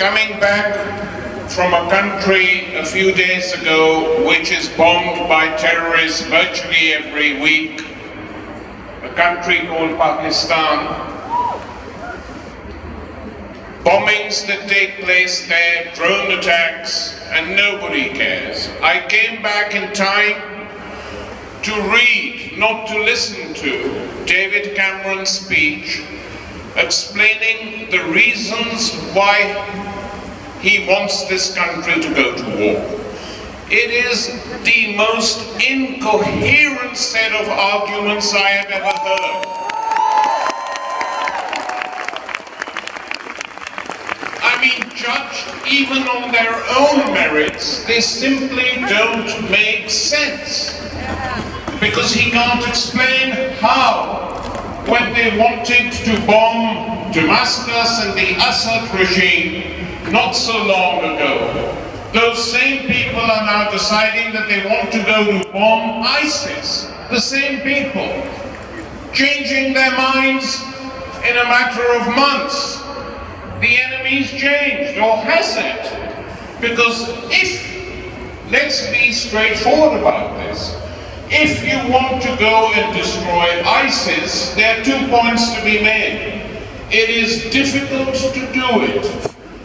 coming back from a country a few days ago which is bombed by terrorists virtually every week, a country called Pakistan. Bombings that take place there, drone attacks, and nobody cares. I came back in time to read, not to listen to, David Cameron's speech explaining the reasons why he wants this country to go to war. It is the most incoherent set of arguments I have ever heard. I mean, judged even on their own merits, they simply don't make sense. Because he can't explain how, when they wanted to bomb Damascus and the Assad regime not so long ago, those same people are now deciding that they want to go to bomb ISIS. The same people, changing their minds in a matter of months. The enemy's changed, or has it? Because let's be straightforward about this. If you want to go and destroy ISIS, there are 2 points to be made. It is difficult to do it,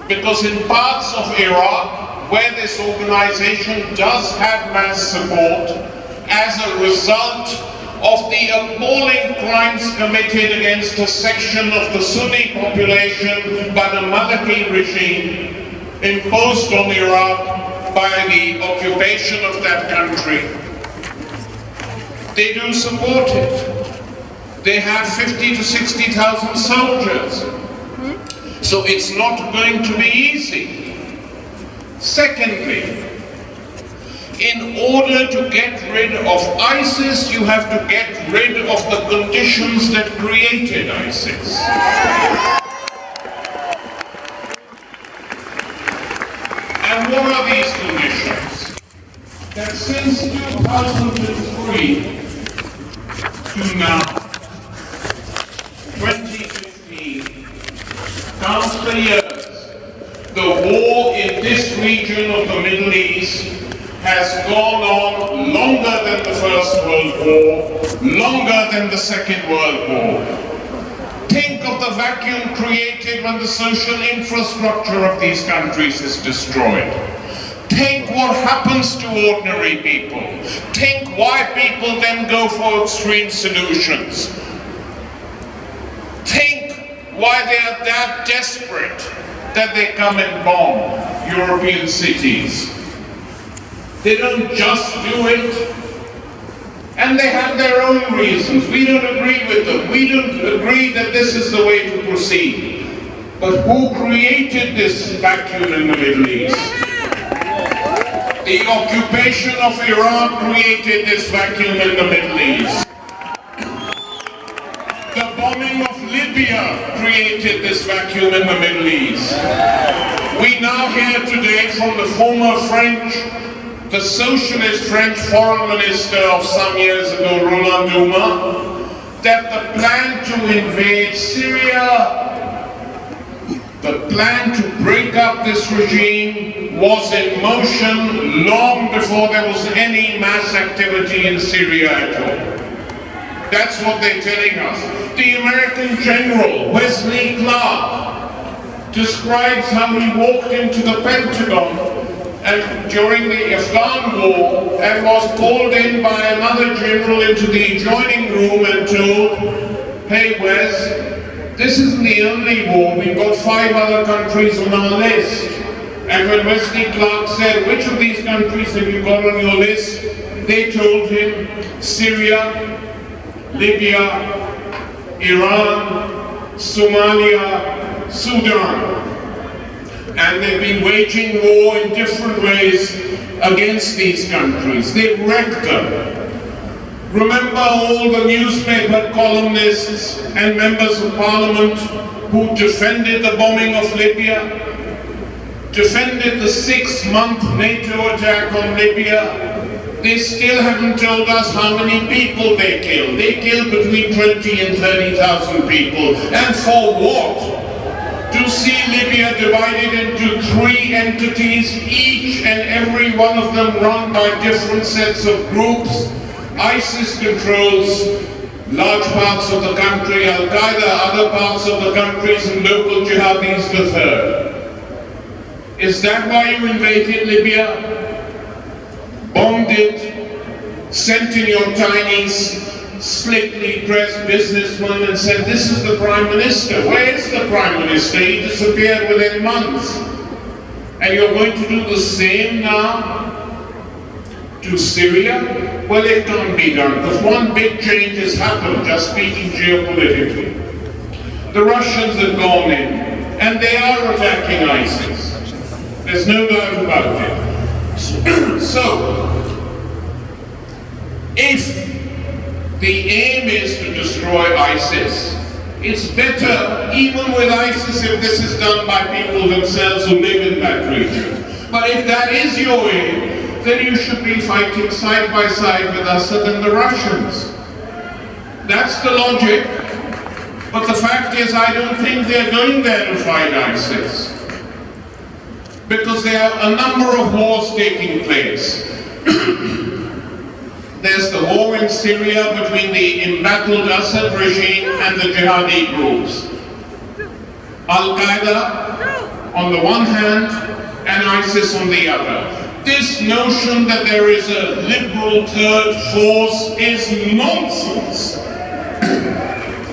because in parts of Iraq, where this organization does have mass support, as a result of the appalling crimes committed against a section of the Sunni population by the Maliki regime, imposed on Iraq by the occupation of that country, they do support it. They have 50 to 60,000 soldiers. So it's not going to be easy. Secondly, in order to get rid of ISIS, you have to get rid of the conditions that created ISIS. And what are these conditions? That since 2003, to now, 2015, count the years, the war in this region of the Middle East has gone on longer than the First World War, longer than the Second World War. Think of the vacuum created when the social infrastructure of these countries is destroyed. Think what happens to ordinary people. Think why people then go for extreme solutions. Think why they are that desperate that they come and bomb European cities. They don't just do it, and they have their own reasons. We don't agree with them. We don't agree that this is the way to proceed. But who created this vacuum in the Middle East? The occupation of Iran created this vacuum in the Middle East. The bombing of Libya created this vacuum in the Middle East. We now hear today from the former the socialist French foreign minister of some years ago, Roland Dumas, that the plan to invade Syria, the plan to break up this regime was in motion long before there was any mass activity in Syria at all. That's what they're telling us. The American general, Wesley Clark, describes how he walked into the Pentagon and during the Afghan war and was called in by another general into the adjoining room and told, "Hey Wes, this isn't the only war, we've got 5 other countries on our list." And when Wesley Clark said, "Which of these countries have you got on your list?" they told him, "Syria, Libya, Iran, Somalia, Sudan." And they've been waging war in different ways against these countries. They've wrecked them. Remember all the newspaper columnists and members of parliament who defended the bombing of Libya, defended the 6-month NATO attack on Libya. They still haven't told us how many people they killed. They killed between 20 and 30,000 people. And for what? To see Libya divided into three entities, each and every one of them run by different sets of groups. ISIS controls large parts of the country, Al-Qaeda other parts of the countries, and local jihadis the third. Is that why you invaded Libya? Bombed it, sent in your Chinese slickly dressed businessman and said, this is the Prime Minister. Where is the Prime Minister? He disappeared within months. And you're going to do the same now to Syria? Well, it can't be done, because one big change has happened, just speaking geopolitically. The Russians have gone in, and they are attacking ISIS. There's no doubt about it. So, if the aim is to destroy ISIS, it's better, even with ISIS, if this is done by people themselves who live in that region. But if that is your aim, then you should be fighting side by side with Assad and the Russians. That's the logic. But the fact is, I don't think they're going there to fight ISIS, because there are a number of wars taking place. There's the war in Syria between the embattled Assad regime and the jihadi groups. Al-Qaeda on the one hand and ISIS on the other. This notion that there is a liberal third force is nonsense.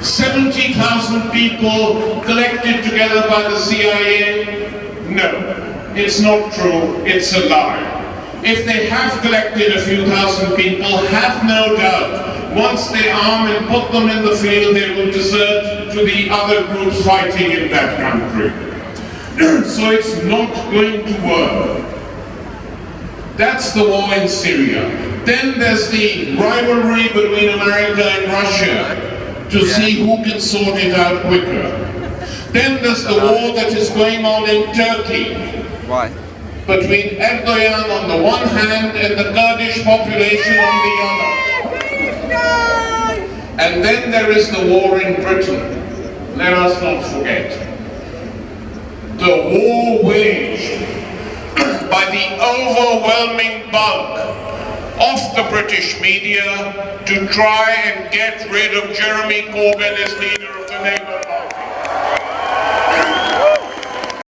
70,000 people collected together by the CIA? No, it's not true, it's a lie. If they have collected a few thousand people, have no doubt, once they arm and put them in the field, they will desert to the other groups fighting in that country. So it's not going to work. That's the war in Syria. Then there's the rivalry between America and Russia to see who can sort it out quicker. Then there's the war that is going on in Turkey. Why? Between Erdogan on the one hand and the Kurdish population on the other. And then there is the war in Britain. Let us not forget. The war waged by the overwhelming bulk of the British media to try and get rid of Jeremy Corbyn as leader of the Labour Party.